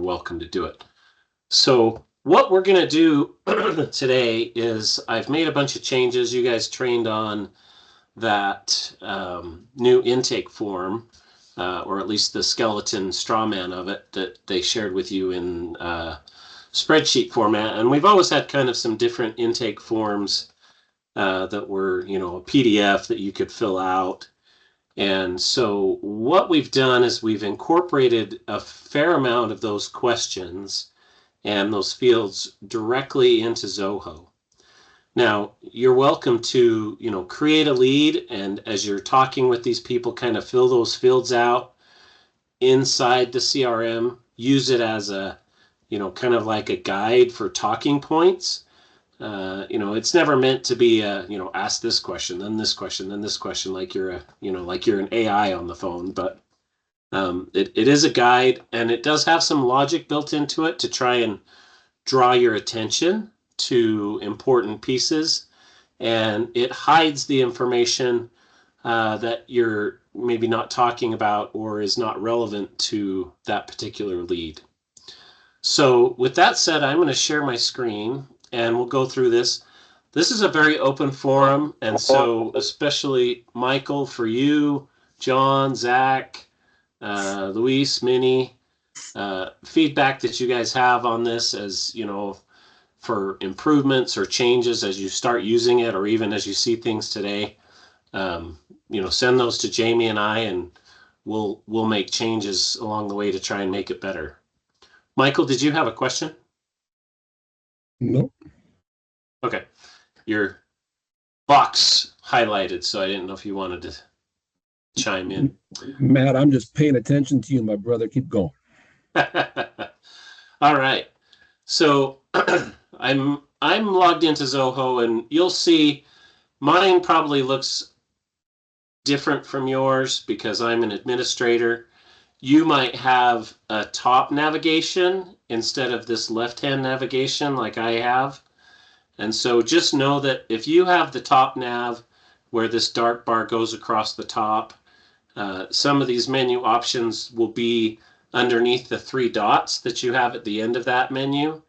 welcome to do it. So what we're going to do today is I've made a bunch of changes. You guys trained on that new intake form, or at least the skeleton straw man of it that they shared with you in spreadsheet format. And we've always had kind of some different intake forms that were, a PDF that you could fill out. And so what we've done is we've incorporated a fair amount of those questions and those fields directly into Zoho. Now, you're welcome to, create a lead, and as you're talking with these people, kind of fill those fields out inside the CRM, use it as a, kind of like a guide for talking points. It's never meant to be a, ask this question, then this question, then this question, like you're an AI on the phone. But it is a guide, and it does have some logic built into it to try and draw your attention to important pieces, and it hides the information that you're maybe not talking about or is not relevant to that particular lead. So with that said, I'm going to share my screen and we'll go through this. This is a very open forum, and so especially Michael, for you, John, Zach, Luis, Minnie, feedback that you guys have on this, as for improvements or changes as you start using it, or even as you see things today, send those to Jamie and I, and we'll make changes along the way to try and make it better. Michael, did you have a question? No. Okay. Your box highlighted, so I didn't know if you wanted to chime in. Matt, I'm just paying attention to you, my brother. Keep going. All right. So I'm logged into Zoho, and you'll see mine probably looks different from yours because I'm an administrator. You might have a top navigation instead of this left-hand navigation like I have. And so just know that if you have the top nav where this dark bar goes across the top, some of these menu options will be underneath the 3 dots that you have at the end of that menu,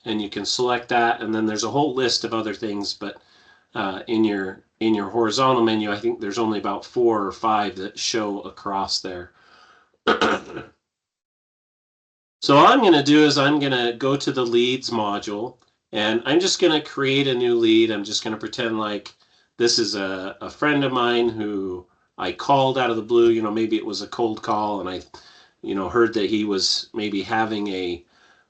and you can select that, and then there's a whole list of other things, but in your horizontal menu, I think there's only about 4 or 5 that show across there. So all I'm going to do is I'm going to go to the leads module, and I'm just going to create a new lead. I'm just going to pretend like this is a friend of mine who I called out of the blue. Maybe it was a cold call, and I heard that he was maybe having he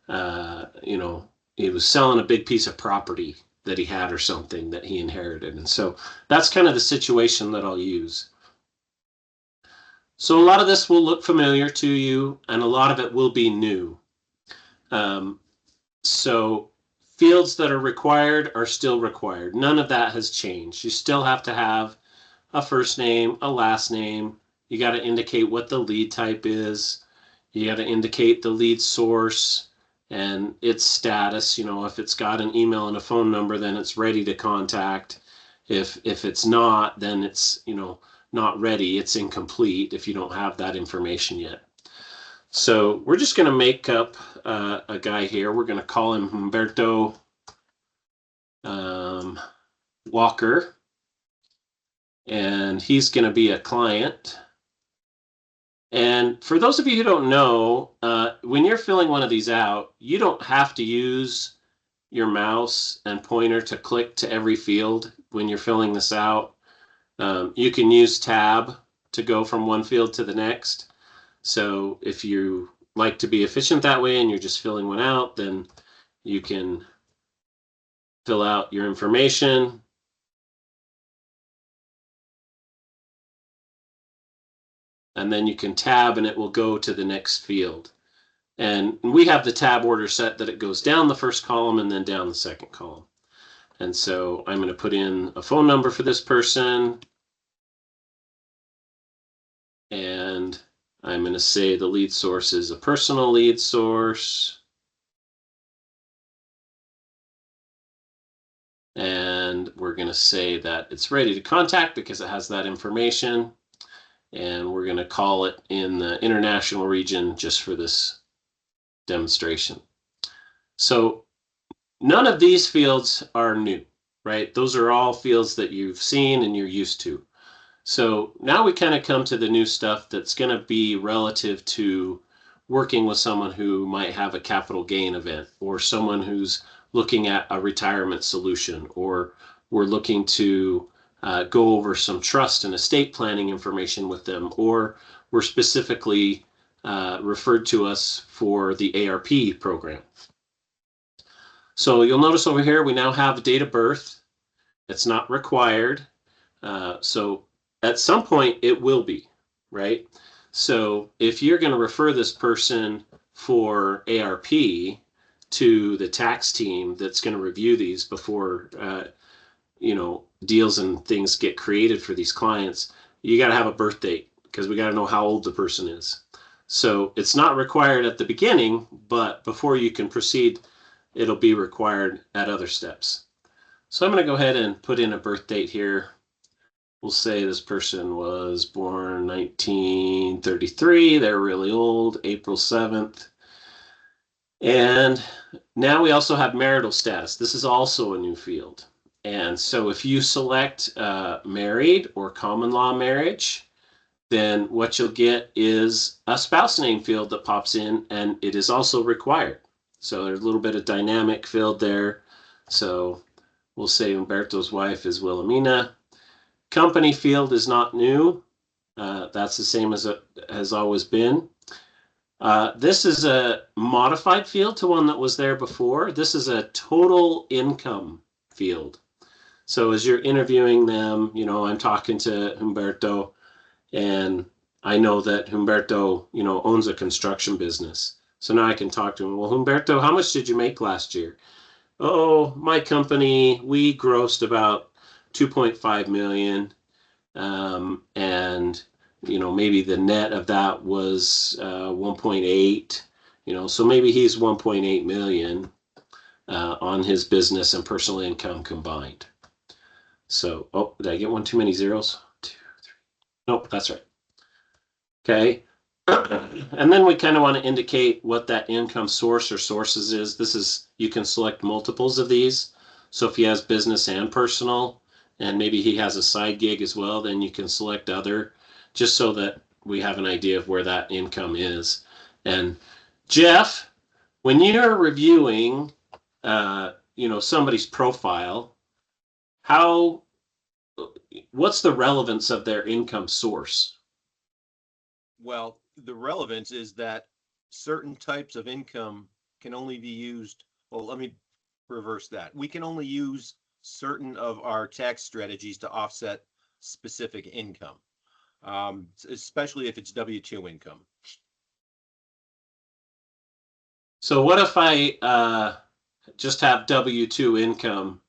was selling a big piece of property that he had or something that he inherited. And so that's kind of the situation that I'll use. So a lot of this will look familiar to you, and a lot of it will be new. So fields that are required are still required. None of that has changed. You still have to have a first name, a last name. You got to indicate what the lead type is. You got to indicate the lead source and its status. If it's got an email and a phone number, then it's ready to contact. If it's not, then it's, not ready. It's incomplete if you don't have that information yet. So we're just going to make up a guy here. We're going to call him Humberto Walker, and he's going to be a client. And for those of you who don't know, when you're filling one of these out, you don't have to use your mouse and pointer to click to every field when you're filling this out. You can use tab to go from one field to the next. So if you like to be efficient that way and you're just filling one out, then you can fill out your information. And then you can tab and it will go to the next field. And we have the tab order set that it goes down the first column and then down the second column. And so I'm going to put in a phone number for this person. And I'm going to say the lead source is a personal lead source. And we're going to say that it's ready to contact because it has that information. And we're going to call it in the international region just for this demonstration. So none of these fields are new, right? Those are all fields that you've seen and you're used to. So now we kind of come to the new stuff that's going to be relative to working with someone who might have a capital gain event, or someone who's looking at a retirement solution, or we're looking to go over some trust and estate planning information with them, or we're specifically referred to us for the ARP program. So you'll notice over here we now have a date of birth. It's not required. So at some point it will be, right? So if you're going to refer this person for ARP to the tax team that's going to review these before deals and things get created for these clients, you got to have a birth date because we got to know how old the person is. So it's not required at the beginning, but before you can proceed, it'll be required at other steps. So I'm going to go ahead and put in a birth date here. We'll say this person was born 1933. They're really old, April 7th. And now we also have marital status. This is also a new field. And so if you select married or common law marriage, then what you'll get is a spouse name field that pops in, and it is also required. So there's a little bit of dynamic filled there. So we'll say Umberto's wife is Wilhelmina. Company field is not new. That's the same as it has always been. This is a modified field to one that was there before. This is a total income field. So as you're interviewing them, I'm talking to Humberto, and I know that Humberto, owns a construction business. So now I can talk to him. Well, Humberto, how much did you make last year? Oh, my company, we grossed about 2.5 million. And maybe the net of that was 1.8, so maybe he's 1.8 million on his business and personal income combined. So, oh, did I get one too many zeros? 2, 3. Nope, that's right. Okay. And then we kind of want to indicate what that income source or sources is. You can select multiples of these. So if he has business and personal, and maybe he has a side gig as well, then you can select other, just so that we have an idea of where that income is. And Jeff, when you're reviewing, somebody's profile, what's the relevance of their income source? Well, the relevance is that certain types of income can only be used. Well, let me reverse that. We can only use certain of our tax strategies to offset specific income, especially if it's W-2 income. So what if I just have W-2 income,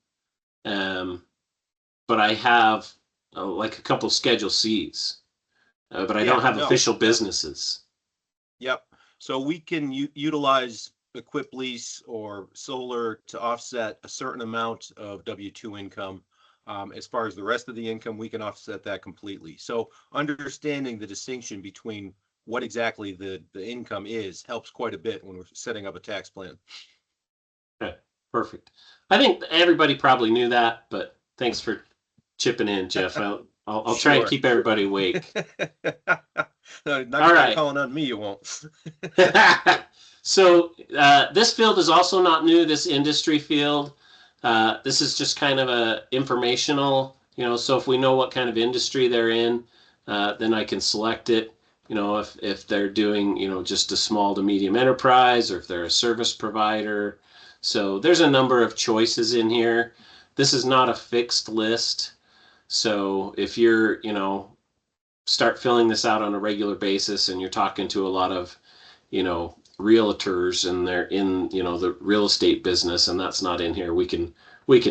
but I have like a couple Schedule Cs, but I don't have official businesses? Yep. So we can utilize equip lease or solar to offset a certain amount of W-2 income. As far as the rest of the income, we can offset that completely. So understanding the distinction between what exactly the income is helps quite a bit when we're setting up a tax plan. Okay, perfect. I think everybody probably knew that, but thanks for chipping in, Jeff. I'll try and keep everybody awake. No, not right. Calling on me, you won't. So this field is also not new, this industry field. This is just kind of a informational, so if we know what kind of industry they're in, then I can select it. If they're doing, just a small to medium enterprise, or if they're a service provider. So there's a number of choices in here. This is not a fixed list. So if you're, start filling this out on a regular basis and you're talking to a lot of, realtors and they're in, the real estate business and that's not in here, we can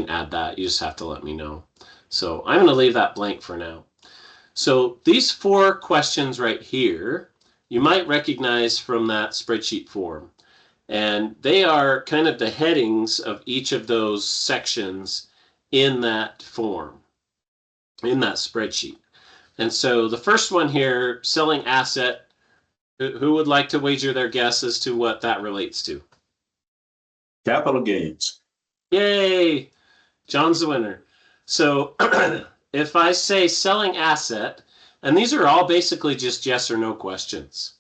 add that. You just have to let me know. So I'm going to leave that blank for now. So these 4 questions right here, you might recognize from that spreadsheet form. And they are kind of the headings of each of those sections in that form, in that spreadsheet. And so the first one here, selling asset Who would like to wager their guess as to what that relates to? Capital gains. Yay! John's the winner. So if I say selling asset, and these are all basically just yes or no questions.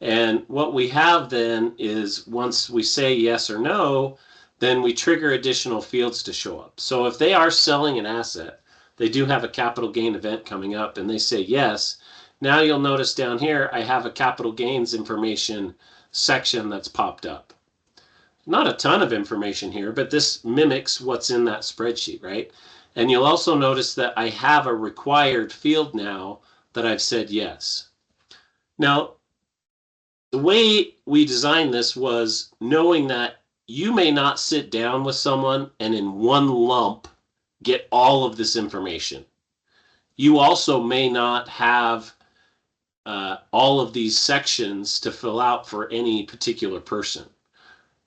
And what we have then is once we say yes or no, then we trigger additional fields to show up. So if they are selling an asset, they do have a capital gain event coming up and they say yes. Now you'll notice down here, I have a capital gains information section that's popped up. Not a ton of information here, but this mimics what's in that spreadsheet, right? And you'll also notice that I have a required field now that I've said yes. Now, the way we designed this was knowing that you may not sit down with someone and in one lump get all of this information. You also may not have all of these sections to fill out for any particular person.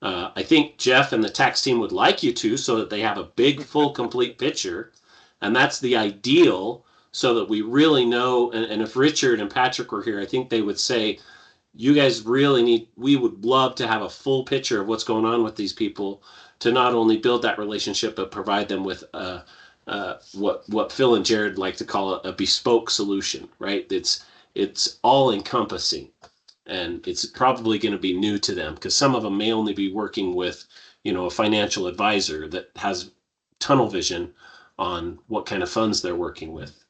I think Jeff and the tax team would like you to so that they have a big, full, complete picture. And that's the ideal so that we really know. And if Richard and Patrick were here, I think they would say, you guys really need, we would love to have a full picture of what's going on with these people to not only build that relationship, but provide them with what Phil and Jared like to call a bespoke solution, right? It's all encompassing. And it's probably going to be new to them because some of them may only be working with, a financial advisor that has tunnel vision on what kind of funds they're working with.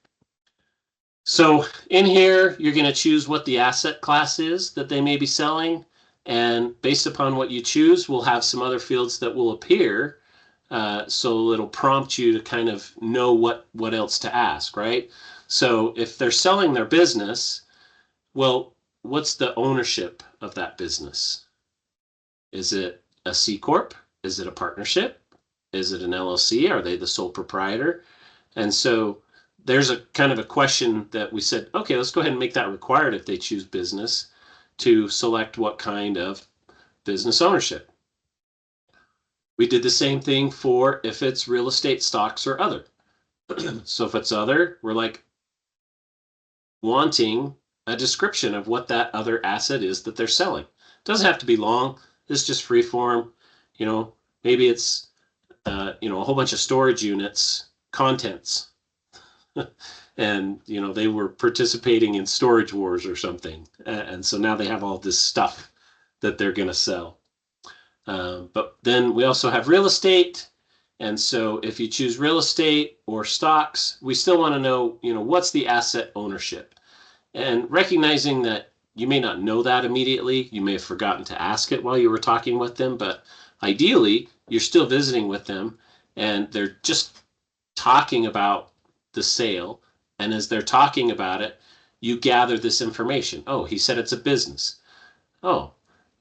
So in here, you're going to choose what the asset class is that they may be selling. And based upon what you choose, we'll have some other fields that will appear. So it'll prompt you to kind of know what else to ask, right? So if they're selling their business, well, what's the ownership of that business? Is it a C Corp? Is it a partnership? Is it an LLC? Are they the sole proprietor? And so there's a kind of a question that we said, okay, let's go ahead and make that required if they choose business to select what kind of business ownership. We did the same thing for if it's real estate, stocks, or other. So if it's other, we're like wanting a description of what that other asset is that they're selling. It doesn't have to be long. It's just free form. Maybe it's, a whole bunch of storage units, contents. And, they were participating in storage wars or something. And so now they have all this stuff that they're going to sell. But then we also have real estate. And so if you choose real estate or stocks, we still want to know, what's the asset ownership? And recognizing that you may not know that immediately, you may have forgotten to ask it while you were talking with them, but ideally, you're still visiting with them and they're just talking about the sale. And as they're talking about it, you gather this information. Oh, he said it's a business. Oh,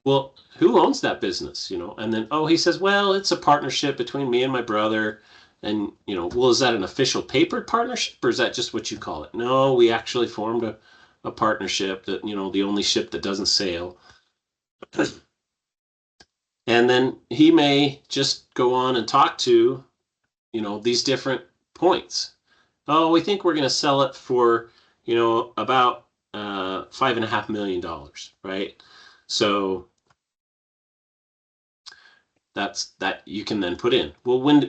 well, who owns that business? And then, oh, he says, well, it's a partnership between me and my brother. And, well, is that an official papered partnership or is that just what you call it? No, we actually formed a partnership that, the only ship that doesn't sail. And then he may just go on and talk to, these different points. Oh, we think we're going to sell it for, about $5.5 million, right? So that you can then put in. Well, when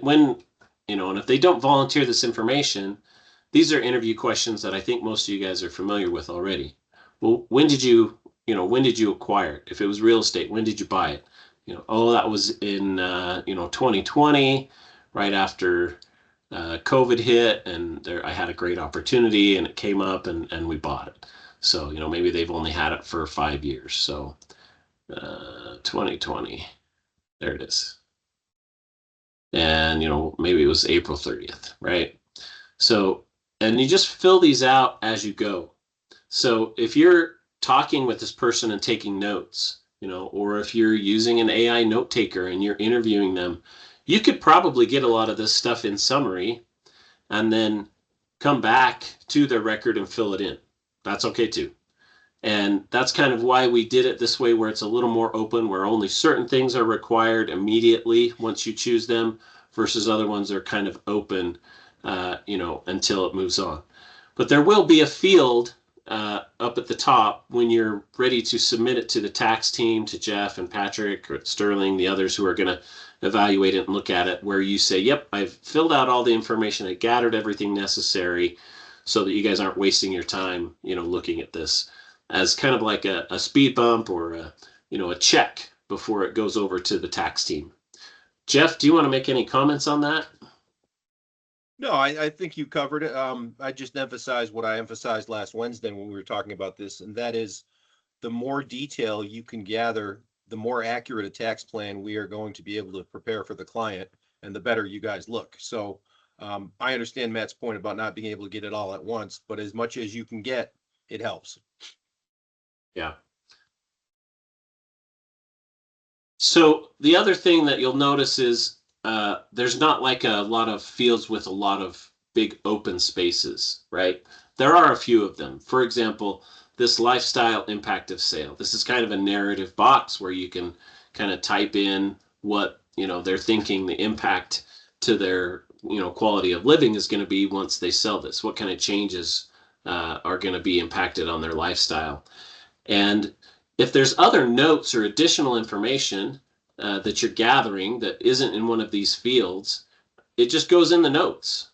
and if they don't volunteer this information, these are interview questions that I think most of you guys are familiar with already. Well, when did you acquire it? If it was real estate, when did you buy it? That was in 2020, right after COVID hit, and I had a great opportunity, and it came up, and we bought it. So maybe they've only had it for 5 years. So 2020, there it is, and maybe it was April 30th, right? So. And you just fill these out as you go. So if you're talking with this person and taking notes, or if you're using an AI note taker and you're interviewing them, you could probably get a lot of this stuff in summary and then come back to their record and fill it in. That's okay too. And that's kind of why we did it this way, where it's a little more open, where only certain things are required immediately once you choose them versus other ones are kind of open until it moves on. But there will be a field up at the top when you're ready to submit it to the tax team, to Jeff and Patrick or Sterling, the others who are going to evaluate it and look at it, where you say, yep, I've filled out all the information, I gathered everything necessary so that you guys aren't wasting your time, looking at this as kind of like a speed bump or a check before it goes over to the tax team. Jeff, do you want to make any comments on that? No, I think you covered it. I just emphasized what I emphasized last Wednesday when we were talking about this, and that is the more detail you can gather, the more accurate a tax plan we are going to be able to prepare for the client, and the better you guys look. So I understand Matt's point about not being able to get it all at once, but as much as you can get, it helps. Yeah. So the other thing that you'll notice is there's not like a lot of fields with a lot of big open spaces, right? There are a few of them. For example, this lifestyle impact of sale. This is kind of a narrative box where you can kind of type in what, they're thinking the impact to their, quality of living is going to be once they sell this. What kind of changes are going to be impacted on their lifestyle? And if there's other notes or additional information that you're gathering that isn't in one of these fields, it just goes in the notes.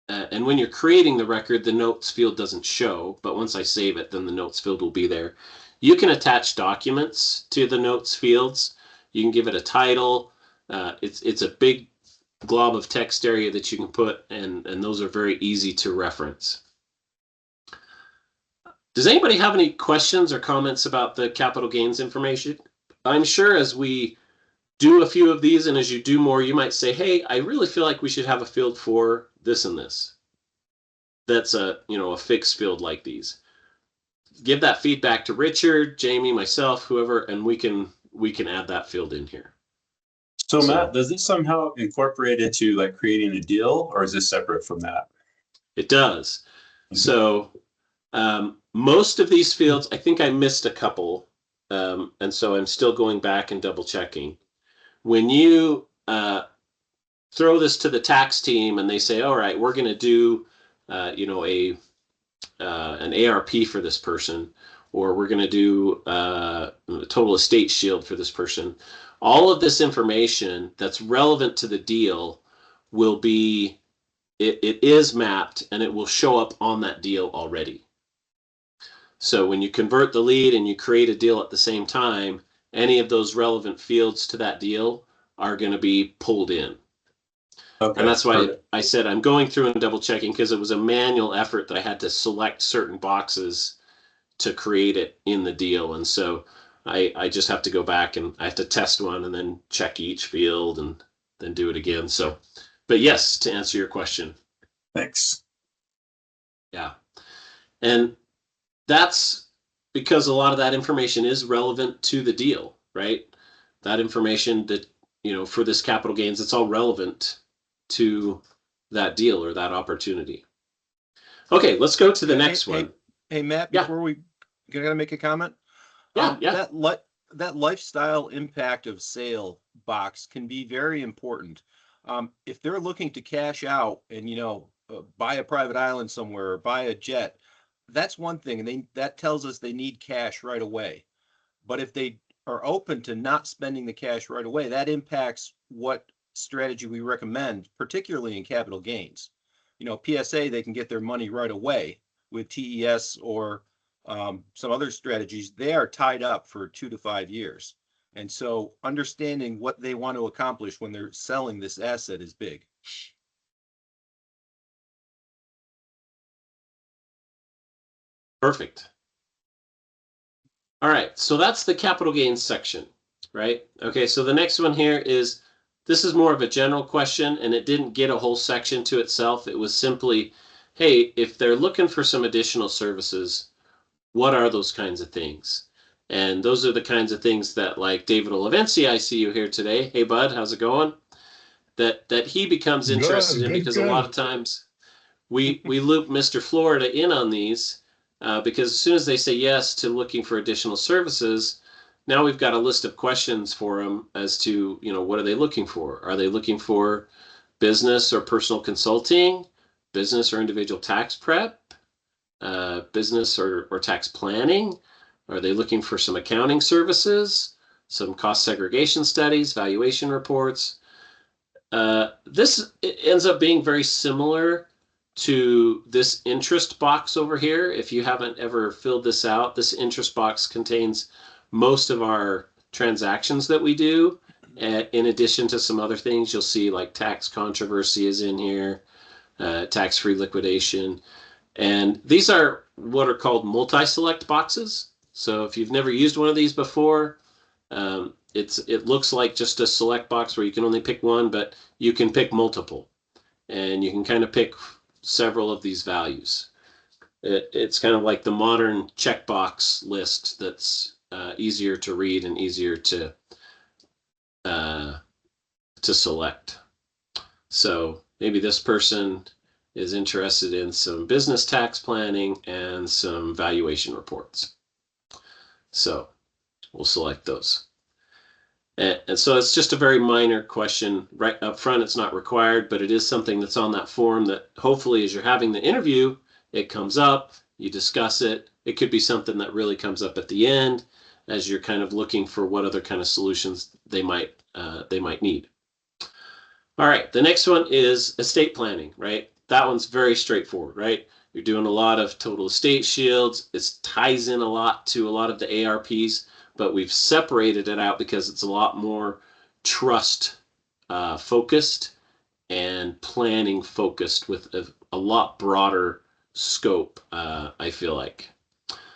And when you're creating the record, the notes field doesn't show, but once I save it, then the notes field will be there. You can attach documents to the notes fields. You can give it a title. It's a big glob of text area that you can put, and those are very easy to reference. Does anybody have any questions or comments about the capital gains information? I'm sure as we do a few of these and as you do more, you might say, hey, I really feel like we should have a field for this and this. That's a fixed field like these. Give that feedback to Richard, Jamie, myself, whoever, and we can add that field in here. So Matt, does this somehow incorporate into like creating a deal, or is this separate from that? It does. Okay. So most of these fields, I think I missed a couple, and so I'm still going back and double checking. When you throw this to the tax team and they say, all right, we're going to do an ARP for this person, or we're going to do a total estate shield for this person, all of this information that's relevant to the deal will be, it is mapped and it will show up on that deal already. So when you convert the lead and you create a deal at the same time, any of those relevant fields to that deal are going to be pulled in. Okay. And that's why I said I'm going through and double checking, because it was a manual effort that I had to select certain boxes to create it in the deal. And so I just have to go back and I have to test one and then check each field and then do it again. So, but yes, to answer your question. Thanks. Yeah. And that's because a lot of that information is relevant to the deal, right? That information that, for this capital gains, it's all relevant to that deal or that opportunity. Okay, let's go to the next one. Hey, Matt, before we gotta make a comment. Yeah. That lifestyle impact of sale box can be very important. If they're looking to cash out and, buy a private island somewhere or buy a jet, that's one thing. And that tells us they need cash right away. But if they are open to not spending the cash right away, that impacts what strategy we recommend, particularly in capital gains. PSA, they can get their money right away. With TES or some other strategies, they are tied up for 2 to 5 years. And so understanding what they want to accomplish when they're selling this asset is big. Perfect. All right, so that's the capital gains section, right? Okay, so the next one here is, this is more of a general question, and it didn't get a whole section to itself. It was simply, hey, if they're looking for some additional services, what are those kinds of things? And those are the kinds of things that, like David Olavenci, I see you here today. Hey, bud, how's it going? That he becomes interested in, because a lot of times we loop Mr. Florida in on these, because as soon as they say yes to looking for additional services, now we've got a list of questions for them as to, what are they looking for? Are they looking for business or personal consulting, business or individual tax prep, business or tax planning? Are they looking for some accounting services, some cost segregation studies, valuation reports? This ends up being very similar to this interest box over here. If you haven't ever filled this out, this interest box contains most of our transactions that we do. In addition to some other things, you'll see like tax controversy is in here, tax-free liquidation. And these are what are called multi-select boxes. So if you've never used one of these before, it looks like just a select box where you can only pick one, but you can pick multiple, and you can kind of pick several of these values. It's kind of like the modern checkbox list that's easier to read and easier to select. So maybe this person is interested in some business tax planning and some valuation reports. So we'll select those. And so it's just a very minor question right up front. It's not required, but it is something that's on that form that hopefully as you're having the interview, it comes up, you discuss it. It could be something that really comes up at the end as you're kind of looking for what other kind of solutions they might need. All right, the next one is estate planning, right? That one's very straightforward, right? You're doing a lot of total estate shields. It ties in a lot to a lot of the ARPs, but we've separated it out because it's a lot more trust focused and planning focused with a lot broader scope, I feel like.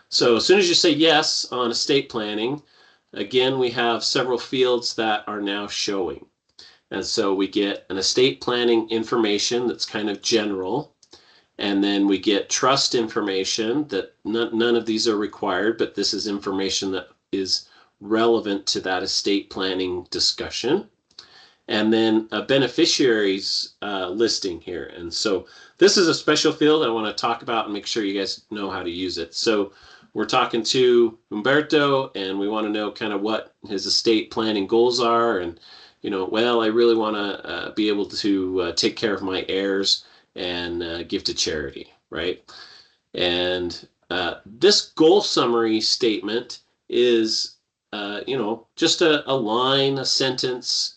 So as soon as you say yes on estate planning, again, we have several fields that are now showing. And so we get an estate planning information that's kind of general. And then we get trust information that none of these are required, but this is information that is relevant to that estate planning discussion. And then a beneficiaries listing here. And so this is a special field I want to talk about and make sure you guys know how to use it. So we're talking to Humberto, and we want to know kind of what his estate planning goals are. And, well, I really want to be able to take care of my heirs and give to charity, right? And this goal summary statement is, just a line, a sentence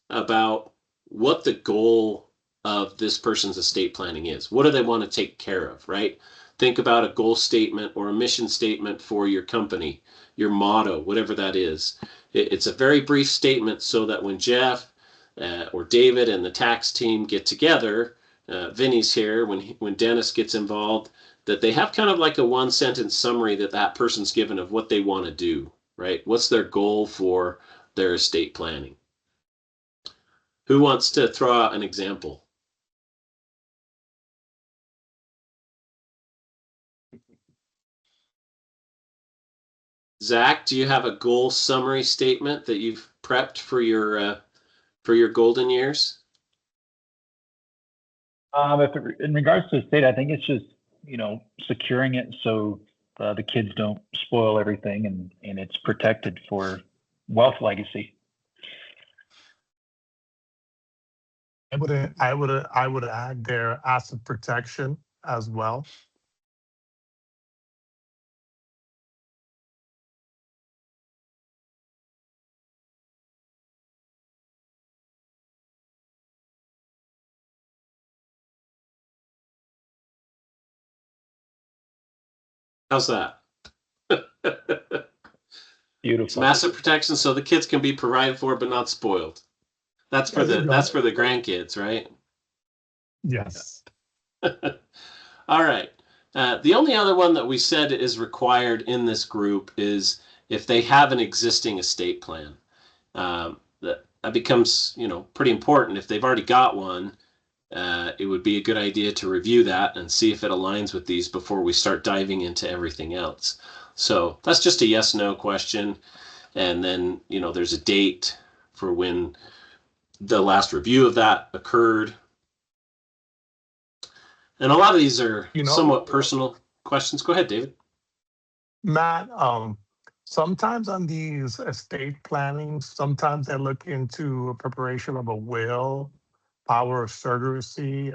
about what the goal of this person's estate planning is. What do they want to take care of, right? Think about a goal statement or a mission statement for your company, your motto, whatever that is. It's a very brief statement so that when Jeff or David and the tax team get together, Vinny's here, when Dennis gets involved, that they have kind of like a one sentence summary that person's given of what they want to do, right? What's their goal for their estate planning? Who wants to throw out an example? Zach, do you have a goal summary statement that you've prepped for your golden years? In regards to estate, I think it's just, securing it so the kids don't spoil everything and it's protected for wealth legacy. I would add their asset protection as well. How's that? Beautiful. It's massive protection so the kids can be provided for but not spoiled. That's for the grandkids, right? Yes. All right. The only other one that we said is required in this group is if they have an existing estate plan. That becomes, pretty important. If they've already got one, it would be a good idea to review that and see if it aligns with these before we start diving into everything else. So that's just a yes/no question. And then, there's a date for when the last review of that occurred. And a lot of these are somewhat personal questions. Go ahead, David. Matt, sometimes on these estate planning, sometimes they look into a preparation of a will power of surrogacy,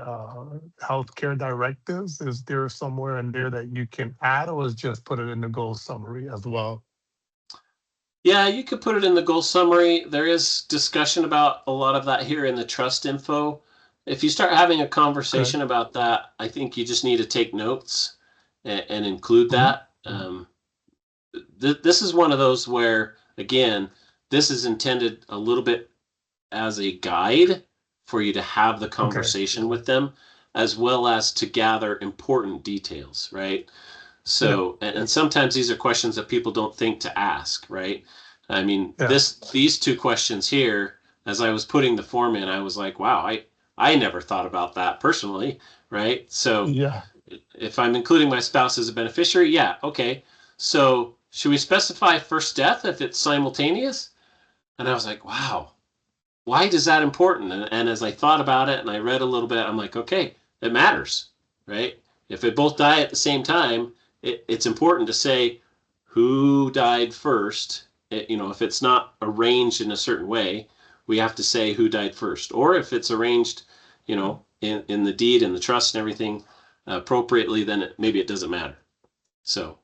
healthcare directives? Is there somewhere in there that you can add, or is just put it in the goal summary as well? Yeah, you could put it in the goal summary. There is discussion about a lot of that here in the trust info. If you start having a Okay. conversation about that, I think you just need to take notes and include Mhm. that. This is one of those where, again, this is intended a little bit as a guide for you to have the Okay. conversation with them, as well as to gather important details, right? Yeah. So, and sometimes these are questions that people don't think to ask, right? I mean, Yeah. these two questions here, as I was putting the form in, I was like, wow, I never thought about that personally, right? So Yeah. if I'm including my spouse as a beneficiary, yeah, okay. So should we specify first death if it's simultaneous? And I was like, wow, why is that important? And as I thought about it and I read a little bit, I'm like, okay, it matters, right? If they both die at the same time, it's important to say who died first. If it's not arranged in a certain way, we have to say who died first. Or if it's arranged, in the deed and the trust and everything appropriately, then maybe it doesn't matter. So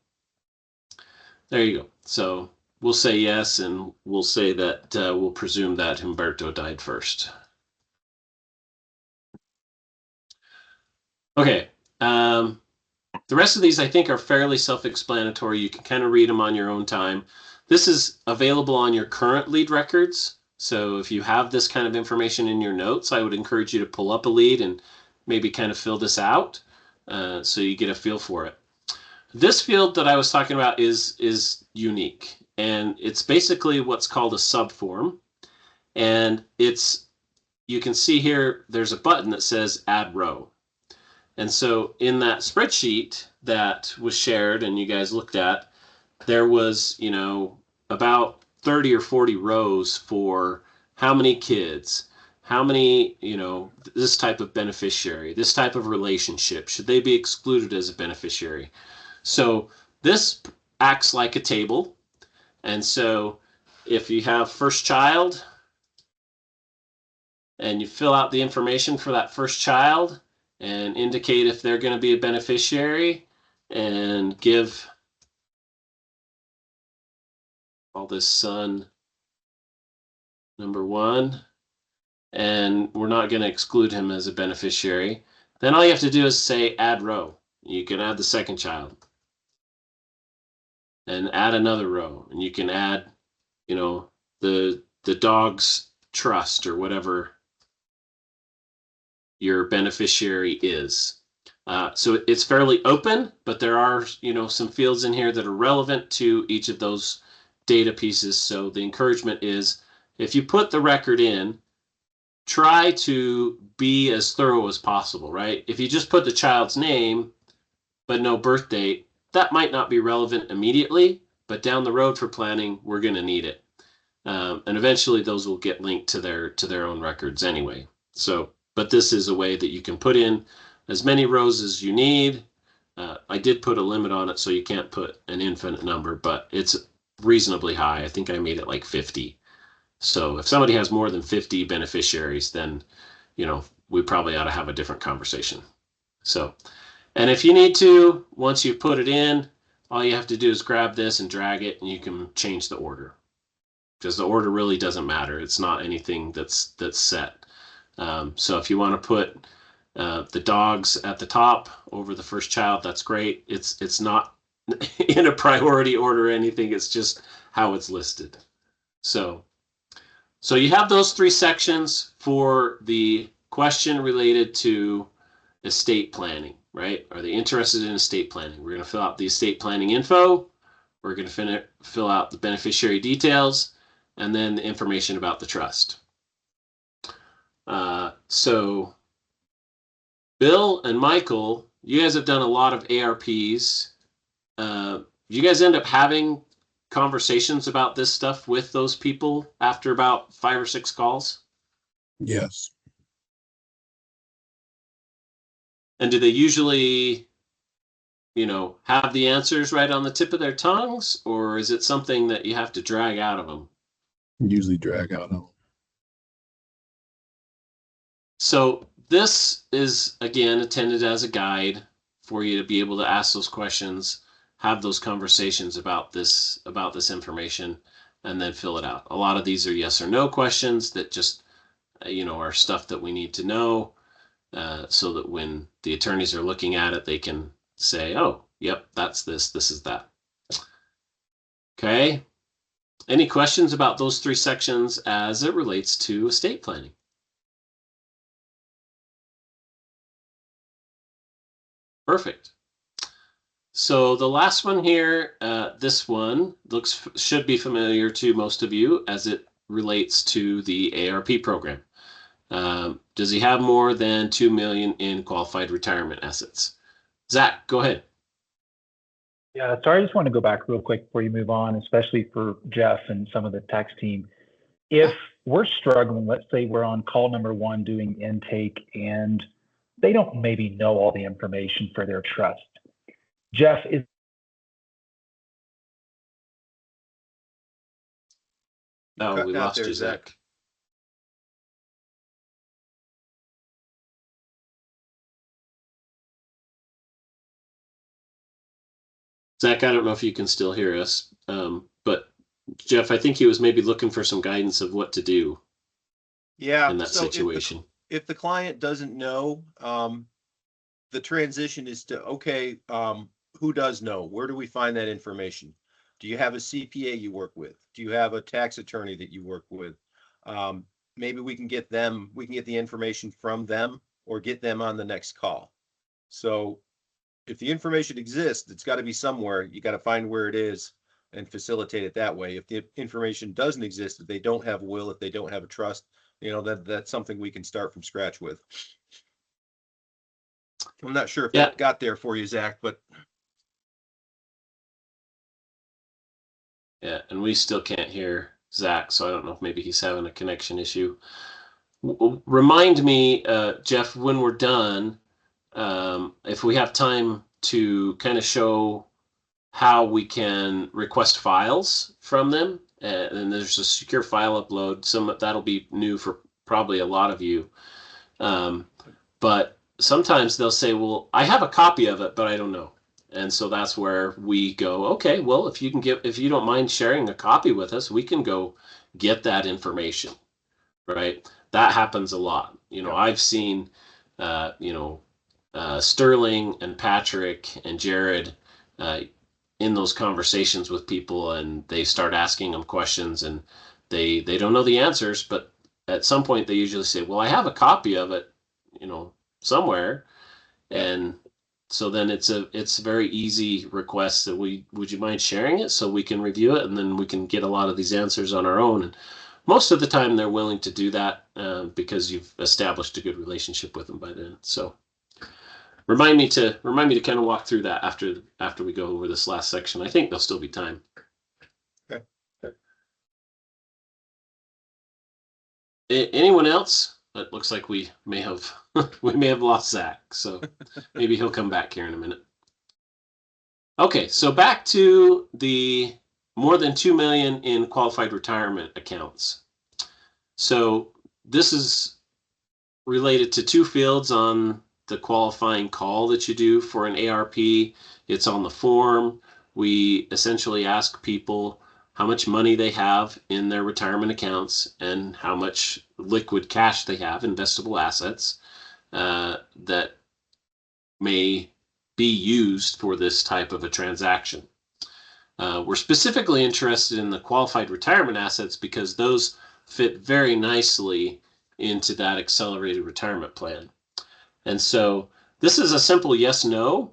there you go. So we'll say yes, and we'll say that we'll presume that Humberto died first. Okay. The rest of these, I think, are fairly self-explanatory. You can kind of read them on your own time. This is available on your current lead records. So if you have this kind of information in your notes, I would encourage you to pull up a lead and maybe kind of fill this out so you get a feel for it. This field that I was talking about is unique, and it's basically what's called a subform. And you can see here, there's a button that says Add Row. And so in that spreadsheet that was shared and you guys looked at, there was, about 30 or 40 rows for how many kids, how many, this type of beneficiary, this type of relationship, should they be excluded as a beneficiary? So this acts like a table. And so if you have first child and you fill out the information for that first child and indicate if they're going to be a beneficiary and give all this son number one, and we're not going to exclude him as a beneficiary, then all you have to do is say add row. You can add the second child and add another row, and you can add, the dog's trust or whatever your beneficiary is. So it's fairly open, but there are, some fields in here that are relevant to each of those data pieces. So the encouragement is if you put the record in, try to be as thorough as possible, right? If you just put the child's name, but no birth date, that might not be relevant immediately, but down the road for planning, we're going to need it. And eventually those will get linked to their own records anyway. So, but this is a way that you can put in as many rows as you need. I did put a limit on it, so you can't put an infinite number, but it's reasonably high. I think I made it like 50. So if somebody has more than 50 beneficiaries, then, we probably ought to have a different conversation. So, and if you need to, once you put it in, all you have to do is grab this and drag it, and you can change the order. Because the order really doesn't matter. It's not anything that's set. So if you want to put the dogs at the top over the first child, that's great. It's not in a priority order or anything. It's just how it's listed. So you have those three sections for the question related to estate planning, right? Are they interested in estate planning? We're going to fill out the estate planning info. We're going to fill out the beneficiary details and then the information about the trust. So Bill and Michael, you guys have done a lot of ARPs. You guys end up having conversations about this stuff with those people after about 5 or 6 calls? Yes. And do they usually, have the answers right on the tip of their tongues, or is it something that you have to drag out of them? Usually drag out of them. So this is, again, intended as a guide for you to be able to ask those questions, have those conversations about this information, and then fill it out. A lot of these are yes or no questions that just, are stuff that we need to know, so that when the attorneys are looking at it, they can say, oh, yep, that's this, this is that. Okay. Any questions about those 3 sections as it relates to estate planning? Perfect. So the last one here, this one should be familiar to most of you as it relates to the ARP program. Does he have more than 2 million in qualified retirement assets? Zach, go ahead. Yeah, sorry, I just want to go back real quick before you move on, especially for Jeff and some of the tax team. If we're struggling, let's say we're on call number 1 doing intake and they don't maybe know all the information for their trust. Jeff, is Oh, we lost you, Zach. Zach, I don't know if you can still hear us, but Jeff, I think he was maybe looking for some guidance of what to do in that situation. If the client doesn't know, the transition is to, okay, who does know? Where do we find that information? Do you have a CPA you work with? Do you have a tax attorney that you work with? Maybe we can get the information from them or get them on the next call. So if the information exists, it's got to be somewhere. You got to find where it is and facilitate it that way. If the information doesn't exist, if they don't have a will, if they don't have a trust, that's something we can start from scratch with. I'm not sure if that got there for you, Zach, but. Yeah, and we still can't hear Zach, so I don't know if maybe he's having a connection issue. Remind me, Jeff, when we're done, if we have time to kind of show how we can request files from them, and there's a secure file upload. That'll be new for probably a lot of you, but sometimes they'll say, well, I have a copy of it, but I don't know. And so that's where we go, okay, well, if you don't mind sharing a copy with us, we can go get that information, right? That happens a lot. I've seen, Sterling and Patrick and Jared in those conversations with people, and they start asking them questions, and they don't know the answers, but at some point they usually say, well, I have a copy of it, somewhere. And so then it's a very easy request that would you mind sharing it so we can review it, and then we can get a lot of these answers on our own. And most of the time they're willing to do that because you've established a good relationship with them by then. So remind me to kind of walk through that after we go over this last section. I think there'll still be time. Okay. Anyone else? It looks like we may have lost Zach, so maybe he'll come back here in a minute. Okay, so back to the more than 2 million in qualified retirement accounts. So this is related to 2 fields on the qualifying call that you do for an ARP. It's on the form. We essentially ask people how much money they have in their retirement accounts and how much liquid cash they have, investable assets, that may be used for this type of a transaction. We're specifically interested in the qualified retirement assets because those fit very nicely into that accelerated retirement plan. And so this is a simple yes, no,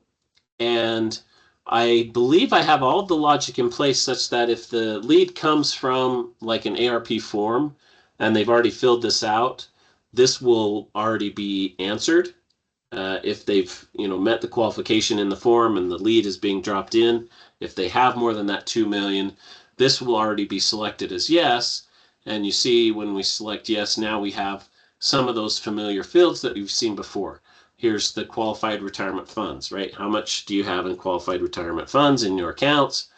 and I believe I have all of the logic in place such that if the lead comes from like an ARP form and they've already filled this out, this will already be answered. If they've met the qualification in the form and the lead is being dropped in, if they have more than that 2 million, this will already be selected as yes. And you see when we select yes, now we have some of those familiar fields that we've seen before. Here's the qualified retirement funds, right? How much do you have in qualified retirement funds in your accounts?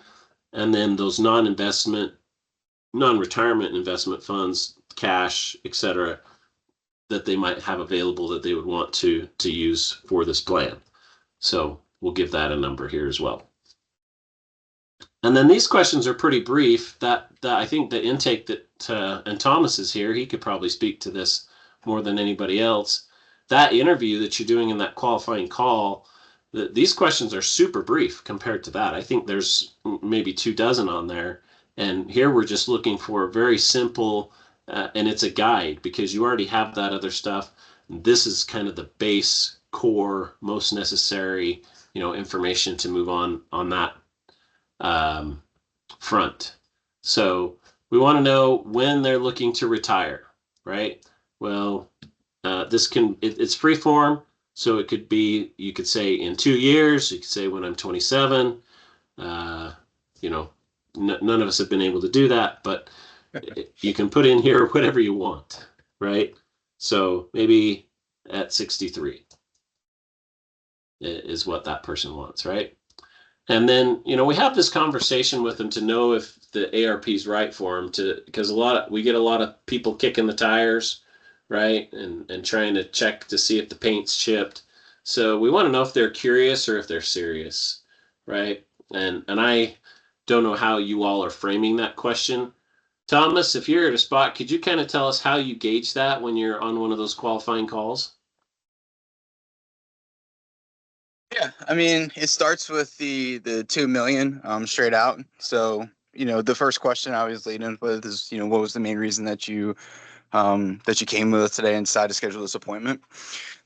And then those non-retirement investment funds, cash, etc. that they might have available that they would want to use for this plan. So we'll give that a number here as well. And then these questions are pretty brief. That I think the intake that and Thomas is here, he could probably speak to this more than anybody else. That interview that you're doing in that qualifying call, these questions are super brief compared to that. I think there's maybe 24 on there. And here we're just looking for a very simple, and it's a guide because you already have that other stuff. This is kind of the base core, most necessary, information to move on that front. So we want to know when they're looking to retire, right? Well, it's free form. So it could be, you could say in 2 years, you could say when I'm 27. None of us have been able to do that, but you can put in here whatever you want, right? So maybe at 63 is what that person wants, right? And then, we have this conversation with them to know if the ARP is right for them, because we get a lot of people kicking the tires, right? And trying to check to see if the paint's chipped. So we want to know if they're curious or if they're serious, right? And I don't know how you all are framing that question. Thomas, if you're at a spot, could you kind of tell us how you gauge that when you're on one of those qualifying calls? Yeah, I mean, it starts with the 2 million straight out. So, the first question I always lead in with is, what was the main reason that you came with us today and decided to schedule this appointment?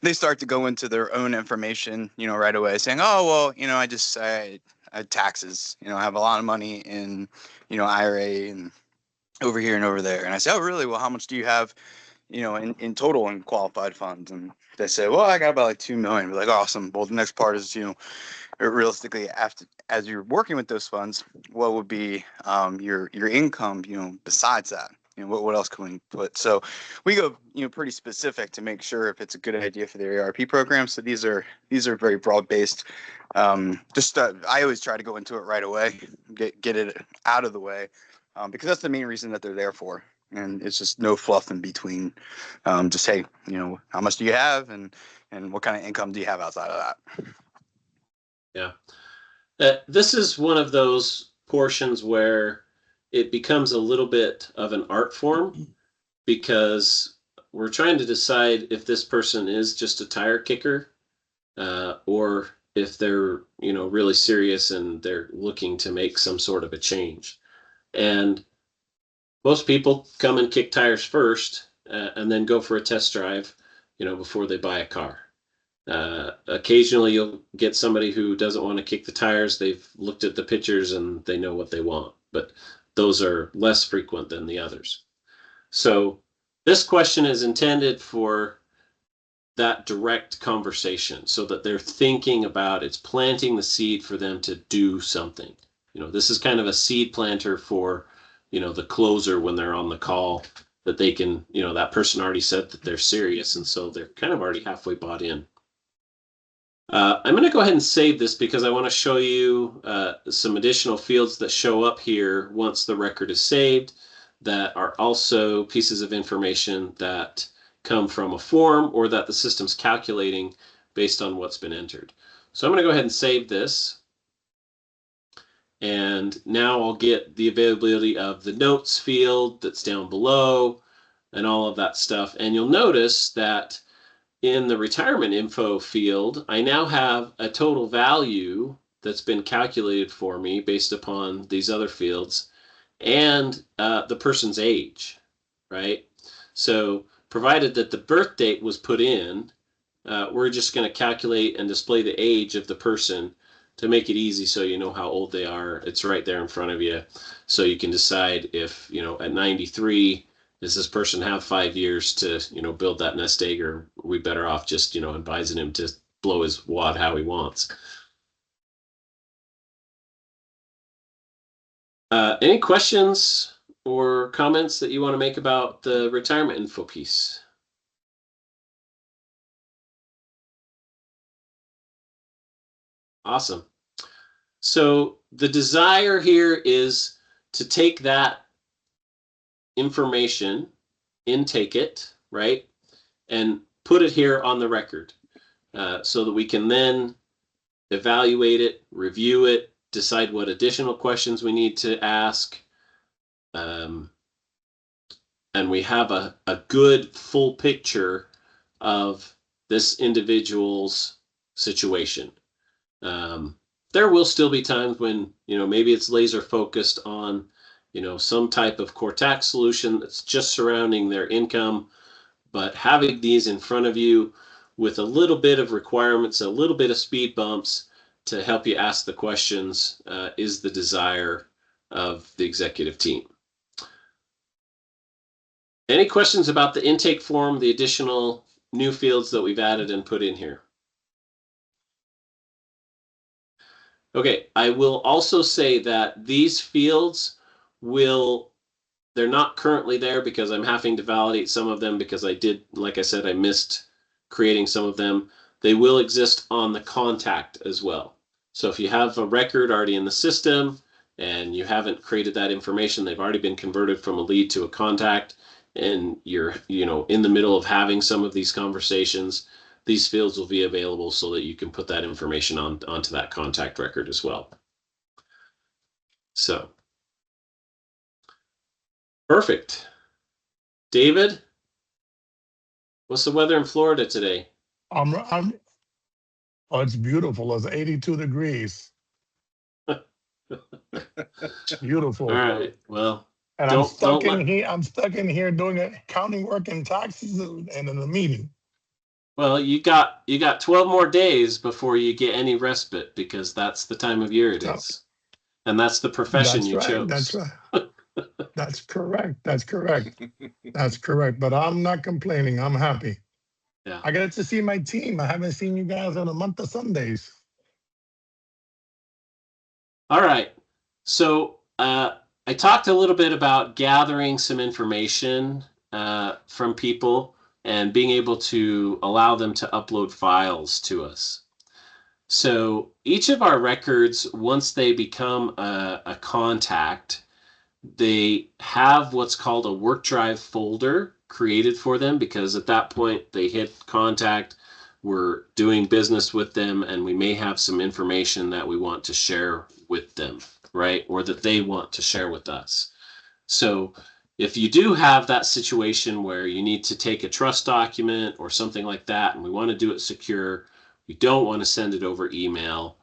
They start to go into their own information, right away, saying, oh, well, I had taxes, I have a lot of money in, IRA and over here and over there. And I say, oh, really? Well, how much do you have, in total in qualified funds? And they say, well, I got about like 2 million. We're like, awesome. Well, the next part is, realistically, as you're working with those funds, what would be your income, besides that? What else can we put? So we go, pretty specific to make sure if it's a good idea for the ARP program. So these are very broad based. I always try to go into it right away, get it out of the way, because that's the main reason that they're there for. And it's just no fluff in between. Just, hey, how much do you have, and what kind of income do you have outside of that? Yeah. This is one of those portions where it becomes a little bit of an art form, because we're trying to decide if this person is just a tire kicker, or if they're, really serious and they're looking to make some sort of a change. And most people come and kick tires first, and then go for a test drive, before they buy a car. Occasionally you'll get somebody who doesn't want to kick the tires. They've looked at the pictures and they know what they want, but those are less frequent than the others. So this question is intended for that direct conversation, so that they're thinking about, it's planting the seed for them to do something. This is kind of a seed planter for, the closer when they're on the call, that they can, that person already said that they're serious. And so they're kind of already halfway bought in. I'm going to go ahead and save this because I want to show you some additional fields that show up here once the record is saved, that are also pieces of information that come from a form or that the system's calculating based on what's been entered. So I'm going to go ahead and save this. And now I'll get the availability of the notes field that's down below and all of that stuff. And you'll notice that in the retirement info field, I now have a total value that's been calculated for me based upon these other fields, and the person's age, right? So provided that the birth date was put in, we're just going to calculate and display the age of the person to make it easy, so you know how old they are. It's right there in front of you, so you can decide if, at 93, does this person have 5 years to, build that nest egg, or are we better off just, advising him to blow his wad how he wants? Any questions or comments that you want to make about the retirement info piece? Awesome. So the desire here is to take that information, intake it, right? and put it here on the record so that we can then evaluate it, review it, decide what additional questions we need to ask. And we have a good full picture of this individual's situation. There will still be times when, maybe it's laser focused on, some type of core tax solution that's just surrounding their income, but having these in front of you with a little bit of requirements, a little bit of speed bumps to help you ask the questions is the desire of the executive team. Any questions about the intake form, the additional new fields that we've added and put in here? Okay, I will also say that these fields they're not currently there because I'm having to validate some of them because like I said, I missed creating some of them. They will exist on the contact as well. So if you have a record already in the system and you haven't created that information, they've already been converted from a lead to a contact, and you're, in the middle of having some of these conversations, these fields will be available so that you can put that information onto that contact record as well. So, perfect. David, what's the weather in Florida today? Oh, it's beautiful. It's 82 degrees. Beautiful. All right. Well, And I'm stuck in here doing accounting work and taxes and in a meeting. Well, you got 12 more days before you get any respite because that's the time of year it is. And that's the profession you chose. That's right. That's correct. That's correct. That's correct. But I'm not complaining. I'm happy. Yeah. I got to see my team. I haven't seen you guys in a month of Sundays. All right. So I talked a little bit about gathering some information from people and being able to allow them to upload files to us. So each of our records, once they become a contact, they have what's called a work drive folder created for them because at that point they hit contact, we're doing business with them, and we may have some information that we want to share with them, right? Or that they want to share with us. So if you do have that situation where you need to take a trust document or something like that, and we want to do it secure, we don't want to send it over email,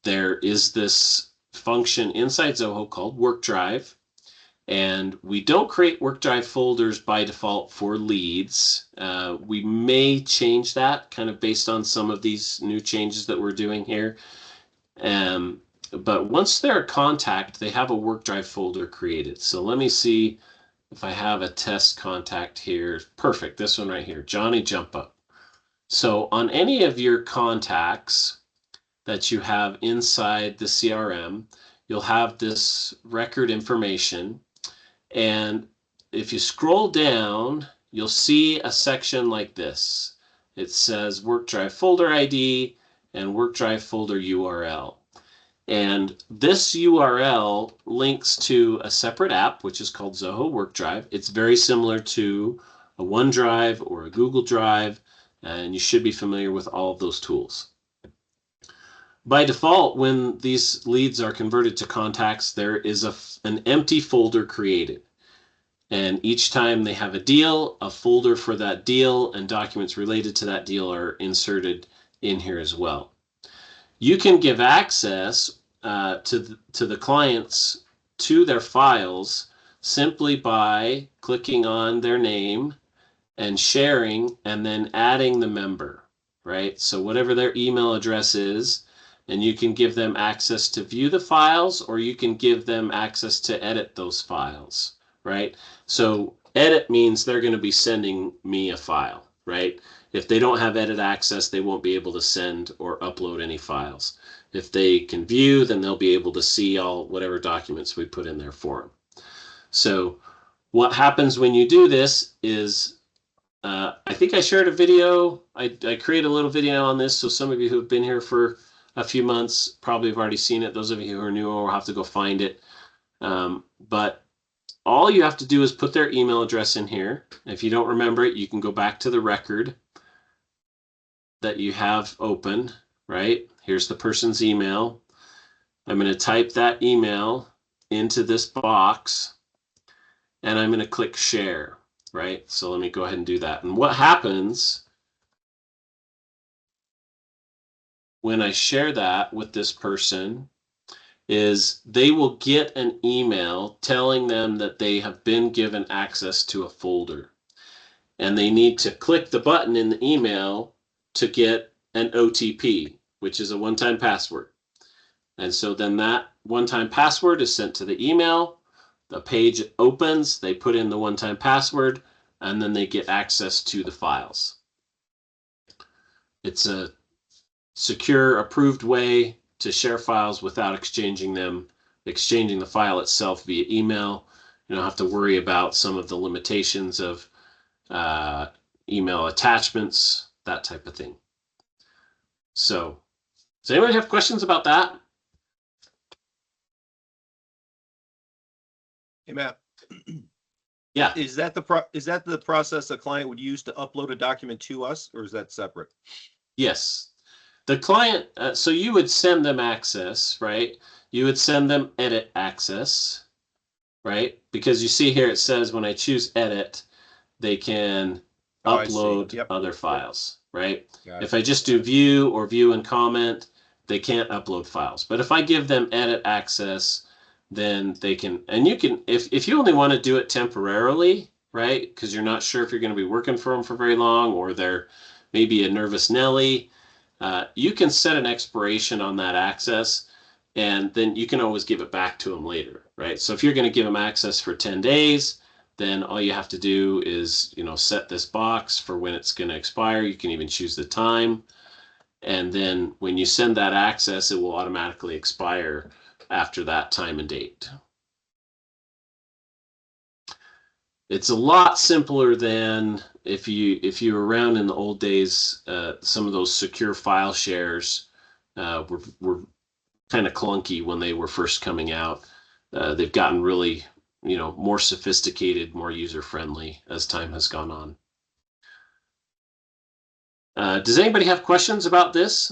there is this function inside Zoho called Work Drive. And we don't create Work Drive folders by default for leads. We may change that kind of based on some of these new changes that we're doing here. But once they're a contact, they have a Work Drive folder created. So let me see if I have a test contact here. Perfect, this one right here, Johnny Jump Up. So on any of your contacts that you have inside the CRM, you'll have this record information. And if you scroll down, you'll see a section like this. It says Work Drive folder ID and Work Drive folder URL. And this URL links to a separate app, which is called Zoho Work Drive. It's very similar to a OneDrive or a Google Drive, and you should be familiar with all of those tools. By default, when these leads are converted to contacts, there is an empty folder created. And each time they have a deal, a folder for that deal and documents related to that deal are inserted in here as well. You can give access to the clients to their files simply by clicking on their name and sharing and then adding the member, right? So whatever their email address is, and you can give them access to view the files, or you can give them access to edit those files, right? So edit means they're going to be sending me a file, right? If they don't have edit access, they won't be able to send or upload any files. If they can view, then they'll be able to see whatever documents we put in there for them. So what happens when you do this is, I think I shared a video. I created a little video on this, so some of you who have been here for a few months probably have already seen it. Those of you who are new will have to go find it. But all you have to do is put their email address in here. If you don't remember it, you can go back to the record that you have open, right? Here's the person's email. I'm going to type that email into this box, and I'm going to click share, right? So let me go ahead and do that. And what happens when I share that with this person is they will get an email telling them that they have been given access to a folder. And they need to click the button in the email to get an OTP, which is a one-time password. And so then that one-time password is sent to the email. The page opens, they put in the one-time password, and then they get access to the files. It's a secure, approved way to share files without exchanging the file itself via email. You don't have to worry about some of the limitations of email attachments, that type of thing. So, does anyone have questions about that? Hey, Matt. Yeah. Is that the process a client would use to upload a document to us, or is that separate? Yes. The client, so you would send them access, right? You would send them edit access, right? Because you see here it says when I choose edit, they can upload other files, right? If I just do view or view and comment, they can't upload files. But if I give them edit access, then they can, and you can, if you only want to do it temporarily, right? Because you're not sure if you're going to be working for them for very long, or they're maybe a nervous Nelly, you can set an expiration on that access, and then you can always give it back to them later, right? So if you're going to give them access for 10 days, then all you have to do is, set this box for when it's going to expire. You can even choose the time. And then when you send that access, it will automatically expire after that time and date. It's a lot simpler than if you were around in the old days. Some of those secure file shares were kind of clunky when they were first coming out. They've gotten really, more sophisticated, more user-friendly as time has gone on. Does anybody have questions about this?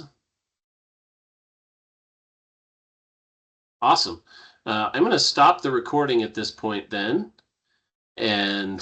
Awesome. I'm going to stop the recording at this point then. And